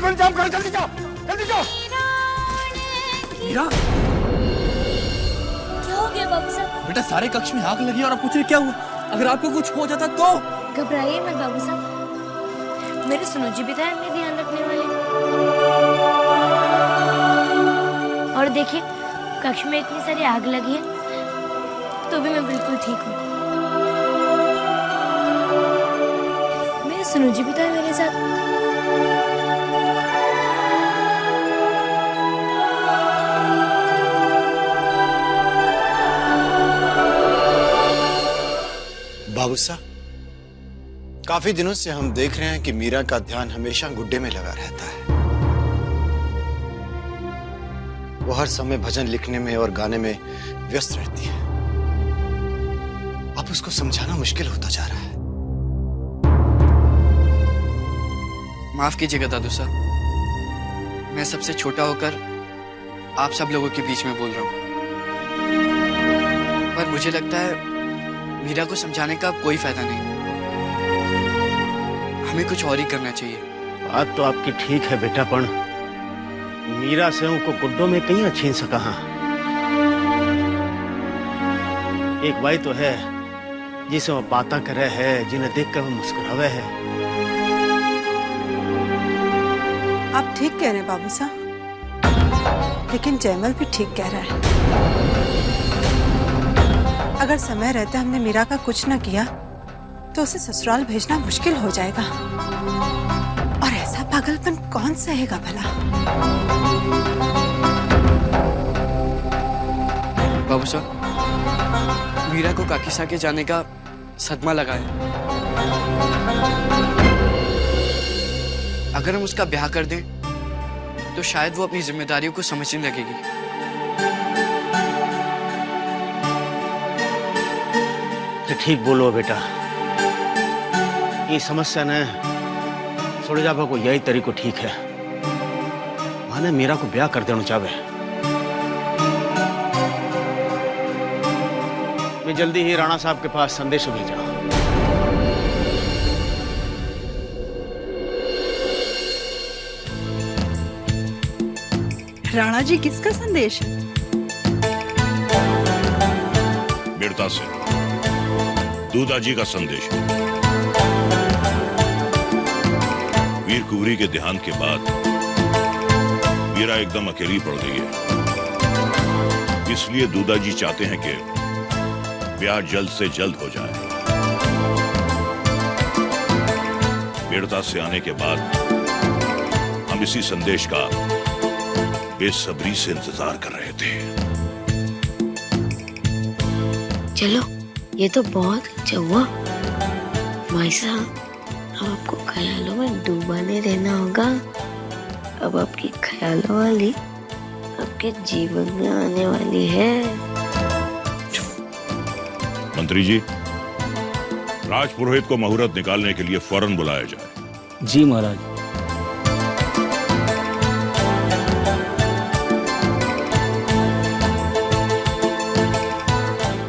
को इंतजाम करो, जल्दी जाओ, जल्दी जाओ। मीरा, क्या हो गया बाबू साहब? बेटा सारे कक्ष में आग लगी और आप पूछ रहे क्या हुआ? अगर आपको कुछ हो जाता तो? घबराइए मत बाबू साहब, मेरे सुनो जी भी था अपने ध्यान रखने वाले। और देखिए कक्ष में इतनी सारी आग लगी है तो भी मैं बिल्कुल ठीक हूँ। मेरे सुनो जी भी था मेरे साथ। बाबू साहब, काफी दिनों से हम देख रहे हैं कि मीरा का ध्यान हमेशा गुड्डे में लगा रहता है। वो हर समय भजन लिखने में और गाने में व्यस्त रहती है। अब उसको समझाना मुश्किल होता जा रहा है। माफ कीजिएगा दादू साहब, मैं सबसे छोटा होकर आप सब लोगों के बीच में बोल रहा हूँ, पर मुझे लगता है मीरा को समझाने का कोई फायदा नहीं। हमें कुछ और ही करना चाहिए। बात तो आपकी ठीक है बेटा, पर मीरा से उनको गुड्डों में कहीं छीन सका। हाँ, एक भाई तो है जिसे वो बातें करे है, जिन्हें देखकर वो मुस्कुरावे है। आप ठीक कह रहे हैं बाबू साहब, लेकिन जयमल भी ठीक कह रहा है। अगर समय रहते हमने मीरा का कुछ न किया तो उसे ससुराल भेजना मुश्किल हो जाएगा, और ऐसा पागलपन कौन सहेगा भला। बाबू साहब, मीरा को काकीसा के जाने का सदमा लगा है। अगर हम उसका ब्याह कर दें तो शायद वो अपनी जिम्मेदारियों को समझने लगेगी। तो ठीक बोलो बेटा, ये समस्या ने सुलझावा को यही तरीको ठीक है। माने मीरा को ब्याह कर देना चाहे। मैं जल्दी ही राणा साहब के पास संदेश भेजा। राणा जी, किसका संदेश है? वीरता से दूधा जी का संदेश है। वीर कुंवरी के देहांत के बाद मीरा एकदम अकेली पड़ गई है, इसलिए दूधा जी चाहते हैं कि ब्याह जल्द से जल्द हो जाए। वीरता से आने के बाद हम इसी संदेश का बेसब्री से इंतजार कर रहे थे। चलो ये तो बहुत अच्छा हुआ भाई साहब। अब आपको ख्यालों में डूबा नहीं रहना होगा। अब आपकी ख्यालों वाली आपके जीवन में आने वाली है। मंत्री जी, राजपुरोहित को मुहूर्त निकालने के लिए फौरन बुलाया जाए। जी महाराज।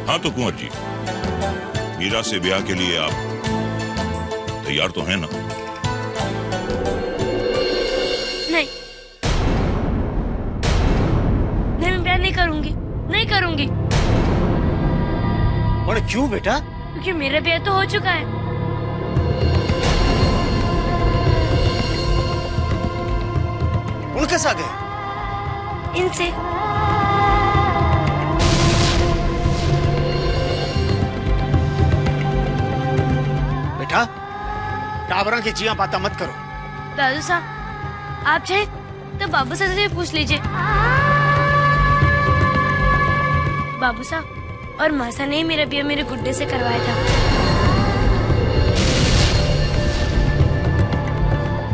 हाँ तो कुंवर जी, मीरा से ब्याह के लिए आप तैयार तो हैं ना? नहीं, मैं ब्याह नहीं करूंगी, नहीं करूंगी। और क्यों बेटा? क्योंकि मेरा ब्याह तो हो चुका है। उनके साथ गए? इनसे। बेटा, टावरा की जिया बातें मत करो। दादू साहब, आप चाहे तो बाबू साहब से पूछ लीजिए। बाबू साहब और मासा ने मेरा ब्याह मेरे गुड्डे से करवाया था।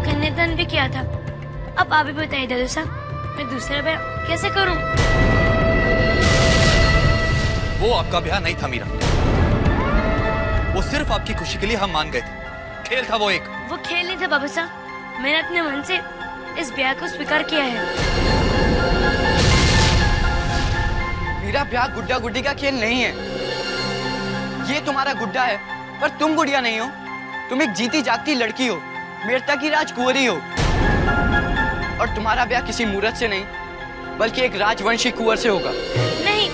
कन्यादान भी किया था। अब आप ही बताइए दादू साहब, मैं दूसरा ब्याह कैसे करूं? वो आपका ब्याह नहीं था मीरा, वो सिर्फ आपकी खुशी के लिए हम मान गए थे। खेल था वो एक। वो खेल नहीं था बाबू साहब, मैंने अपने मन से इस ब्याह को स्वीकार किया है। मेरा ब्याह गुड्डा गुड्डी का खेल नहीं है। ये तुम्हारा गुड्डा है पर तुम गुड़िया नहीं हो। तुम एक जीती जागती लड़की हो, वीरता की राजकुंवरी हो। और तुम्हारा ब्याह किसी मूर्त से नहीं बल्कि एक राजवंशी कुंवर से होगा। नहीं,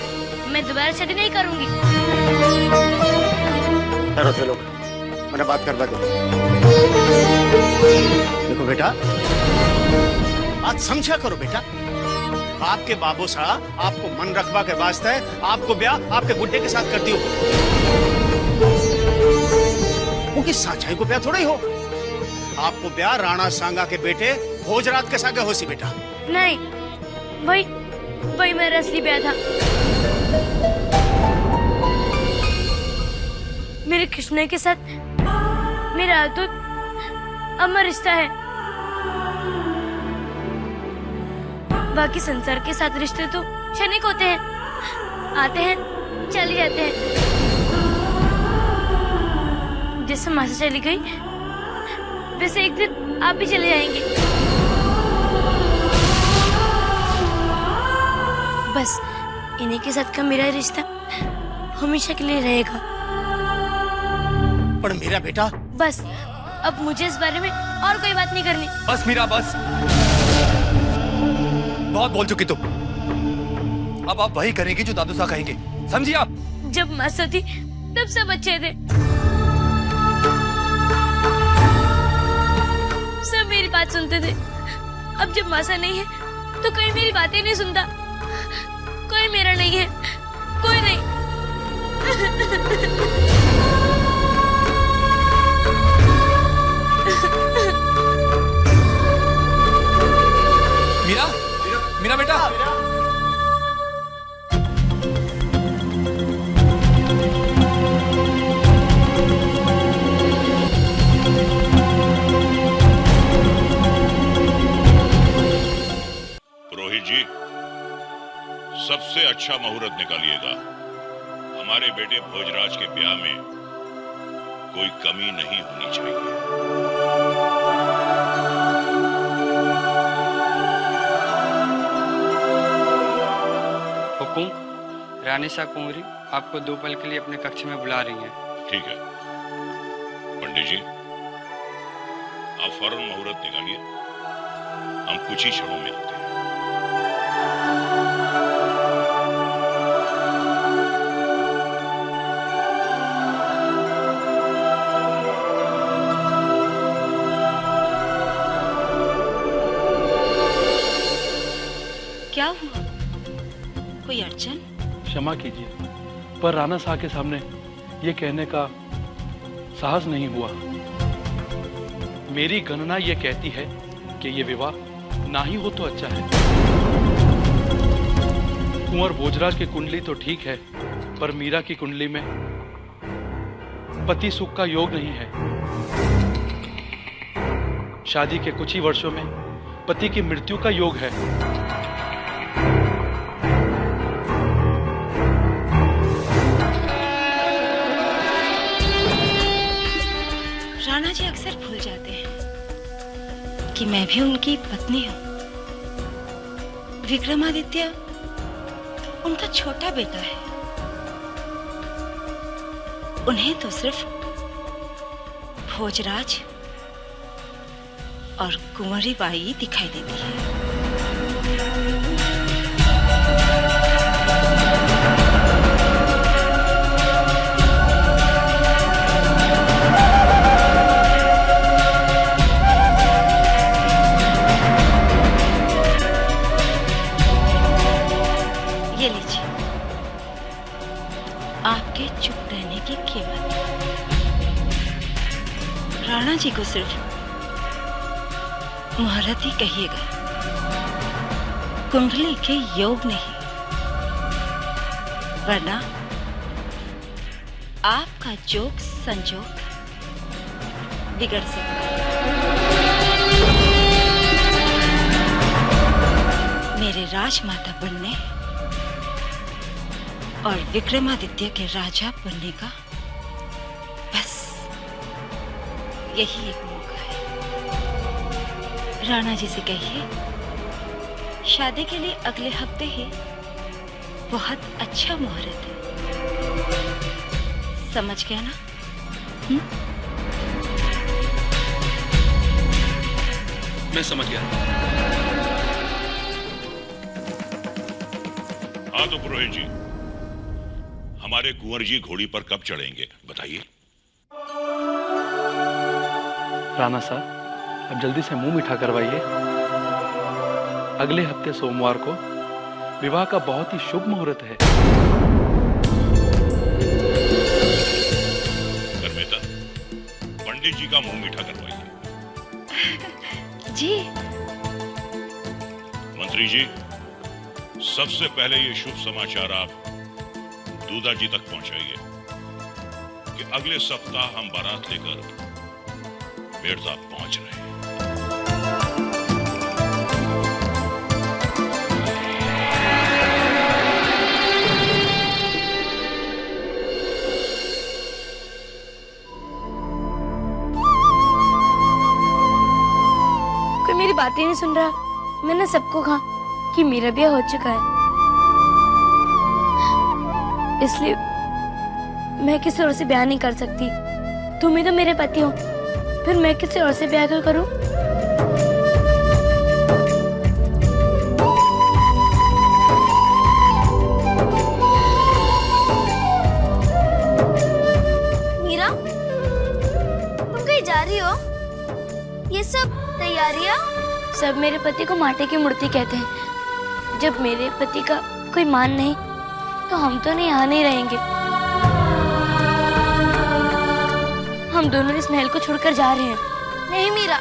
मैं दोबारा शादी नहीं करूंगी। ठहरो थे लोग, मैंने बात करवा दो। देखो बेटा, आज समझा करो बेटा, आपके बाबू साहब आपको मन रखवा के वास्ते आपको ब्याह आपके गुड्डे के साथ करती हो। वो किस साचाई को ब्याह थोड़ा ही हो। आपको ब्याह राणा सांगा के बेटे भोजराज के साथ हो सी बेटा। नहीं, वही मेरा असली ब्याह था। मेरे कृष्णा के साथ मेरा तो अमर रिश्ता है। बाकी संसार के साथ रिश्ते तो क्षणिक होते हैं, आते हैं चले जाते हैं। जैसे माँ से चली गई वैसे एक दिन आप भी चले जाएंगे। बस इन्हीं के साथ का मेरा रिश्ता हमेशा के लिए रहेगा। पर मेरा बेटा, बस अब मुझे इस बारे में और कोई बात नहीं करनी। बस मीरा बस, बहुत बोल चुकी तुम। अब आप वही करेंगी जो दादू साहब कहेंगे, समझी आप? जब मासा थी तब सब अच्छे थे, सब मेरी बात सुनते थे। अब जब मासा नहीं है तो कोई मेरी बातें नहीं सुनता, कोई मेरा नहीं है, कोई नहीं। मीरा, मीरा बेटा। पुरोहित जी, सबसे अच्छा मुहूर्त निकालिएगा। हमारे बेटे भोजराज के ब्याह में कोई कमी नहीं होनी चाहिए। हुकुम, रानी सा कुंवरी आपको 2 पल के लिए अपने कक्ष में बुला रही हैं। ठीक है पंडित जी, आप फौरन मुहूर्त निकालिए, हम कुछ ही क्षणों में आते हैं। क्या हुआ? कोई अड़चन? क्षमा कीजिए, पर राणा साहब के सामने ये कहने का साहस नहीं हुआ। मेरी गणना ये कहती है कि ये विवाह ना ही हो तो अच्छा है। कुंवर भोजराज की कुंडली तो ठीक है, पर मीरा की कुंडली में पति सुख का योग नहीं है। शादी के कुछ ही वर्षों में पति की मृत्यु का योग है। राणा जी अक्सर भूल जाते हैं कि मैं भी उनकी पत्नी हूँ। विक्रमादित्य उनका छोटा बेटा है। उन्हें तो सिर्फ भोजराज और कुंवरी बाई दिखाई देती है। ये लीजिए, आपके चुप रहने की कीमत। राणा जी को सिर्फ मुहूर्त ही कहिएगा, कुंडली के योग नहीं, वरना आपका जोग संजोग बिगड़ सकता है। मेरे राजमाता बनने और विक्रमादित्य के राजा बनने का बस यही एक मौका है। राणा जी से कहिए, शादी के लिए अगले हफ्ते ही बहुत अच्छा मुहूर्त है। समझ गया ना? मैं समझ गया। तो पुरोहित जी, हमारे कुंवर जी घोड़ी पर कब चढ़ेंगे बताइए। राणा साहब, अब जल्दी से मुंह मीठा करवाइए। अगले हफ्ते सोमवार को विवाह का बहुत ही शुभ मुहूर्त है। धर्मेता, पंडित जी का मुंह मीठा करवाइए। जी। मंत्री जी, सबसे पहले ये शुभ समाचार आप दूधा जी तक पहुंचाइए कि अगले सप्ताह हम बारात लेकर बेड़सा पहुंच रहे हैं। कोई मेरी बातें नहीं सुन रहा। मैंने सबको कहा कि मेरा ब्याह हो चुका है, इसलिए मैं किसी और से ब्याह नहीं कर सकती। तुम ही तो मेरे पति हो, फिर मैं किसी और से ब्याह क्यों करूं? मीरा, तुम कहीं जा रही हो? ये सब तैयारियां? सब मेरे पति को माटी की मूर्ति कहते हैं। जब मेरे पति का कोई मान नहीं तो हम तो यहाँ नहीं रहेंगे। हम दोनों इस महल को छोड़कर जा रहे हैं। नहीं मीरा,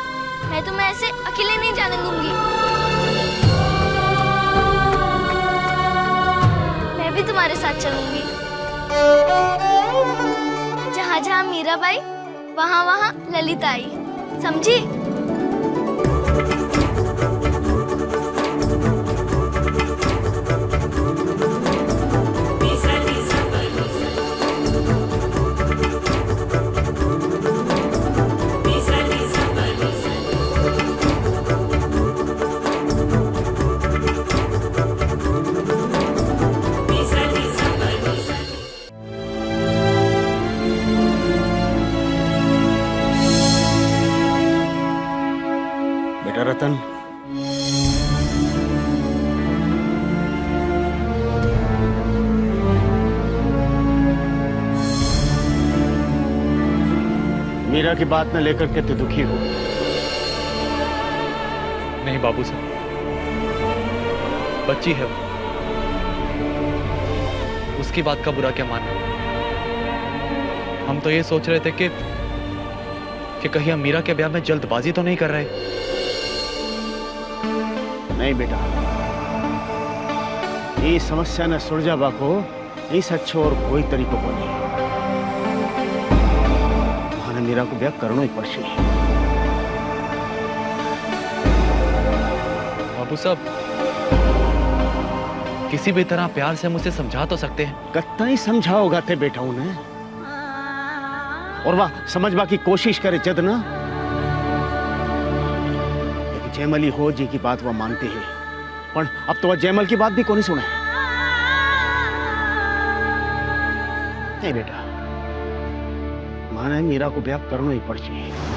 मैं तुम्हें ऐसे अकेले नहीं जाने दूंगी। मैं भी तुम्हारे साथ चलूंगी। जहाँ जहाँ मीराबाई, वहाँ वहाँ ललिताई, समझी? बेटा रतन, मीरा की बात न लेकर के तो दुखी हो। नहीं बाबू साहब, बच्ची है वो, उसकी बात का बुरा क्या मानना। हम तो ये सोच रहे थे कि कहीं हम मीरा के ब्याह में जल्दबाजी तो नहीं कर रहे। नहीं बेटा, ये समस्या न सुलझा बाको इस अच्छो और कोई तरीको को नहीं। माने मीरा को ब्याह करना ही पड़શે। बाबू साहब, किसी भी तरह प्यार से मुझे समझा तो सकते हैं। कत्ता ही समझाओगा ते बेटा उन्हें, और वाह समझवा की कोशिश करे जद ना। जयमल ही हो जी की बात वह मानते हैं, पर अब तो वह जयमल की बात भी कौन सुने। नहीं बेटा, माने मीरा को ब्याह करना ही पड़શે।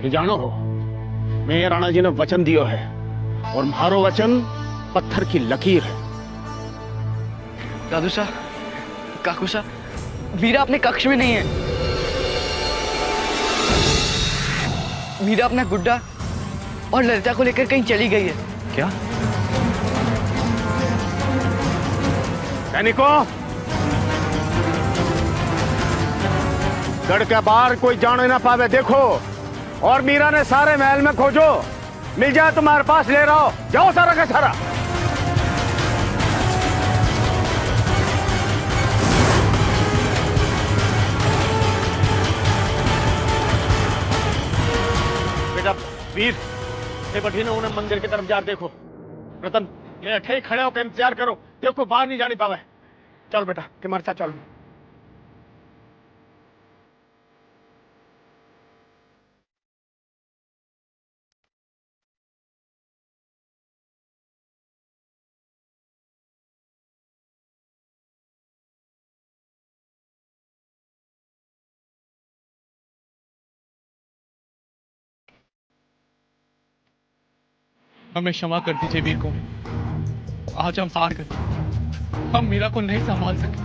जानो हो, मैं राणा जी ने वचन दियो है, और मारो वचन पत्थर की लकीर है। दादू शाह, काकू शाह, मीरा अपने कक्ष में नहीं है। मीरा अपना गुड्डा और ललिता को लेकर कहीं चली गई है। क्या? सैनिकों, गढ़ के बाहर कोई जाने ना पावे देखो, और मीरा ने सारे महल में खोजो, मिल जाए तुम्हारे पास ले रहो। जाओ सारा का सारा। बेटा वीर, ये बठीने उन्हें मंदिर की तरफ जा देखो। रतन, ये अठे खड़े होकर इंतजार करो, देखो बाहर नहीं जाने पावे। चलो बेटा, तुम्हारे साथ चलो। हमें क्षमा कर दीजिए वीर कुंवरी। आज हम हार गए, हम मीरा को नहीं संभाल सके।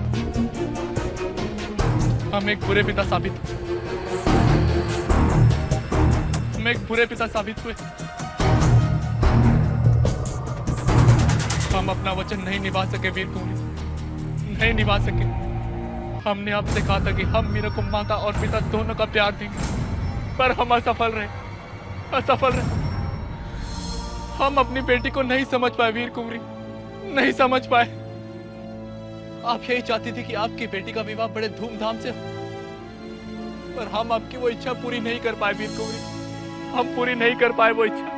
हम एक बुरे पिता साबित हुए। हम अपना वचन नहीं निभा सके वीर कुंवरी, नहीं निभा सके। हमने आपसे कहा था कि हम मीरा को माता और पिता दोनों का प्यार देंगे, पर हम असफल रहे। हम अपनी बेटी को नहीं समझ पाए वीर कुंवरी, नहीं समझ पाए। आप यही चाहती थी कि आपकी बेटी का विवाह बड़े धूमधाम से हो, पर हम आपकी वो इच्छा पूरी नहीं कर पाए वीर कुंवरी, हम पूरी नहीं कर पाए वो इच्छा।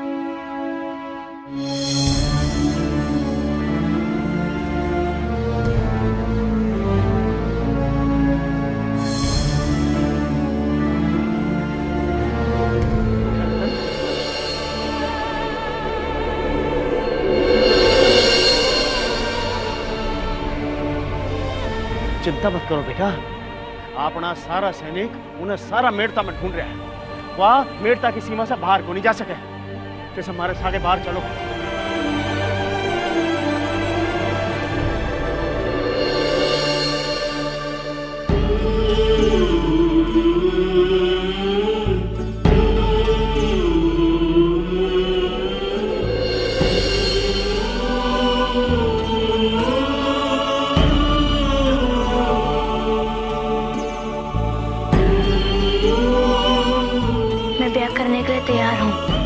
चिंता मत करो बेटा, अपना सारा सैनिक उन्हें सारा मेड़ता में ढूंढ रहा है। वह मेड़ता की सीमा से बाहर को नहीं जा सके। फिर हमारे सागे बाहर चलो। मैं ब्याह करने के लिए तैयार हूँ।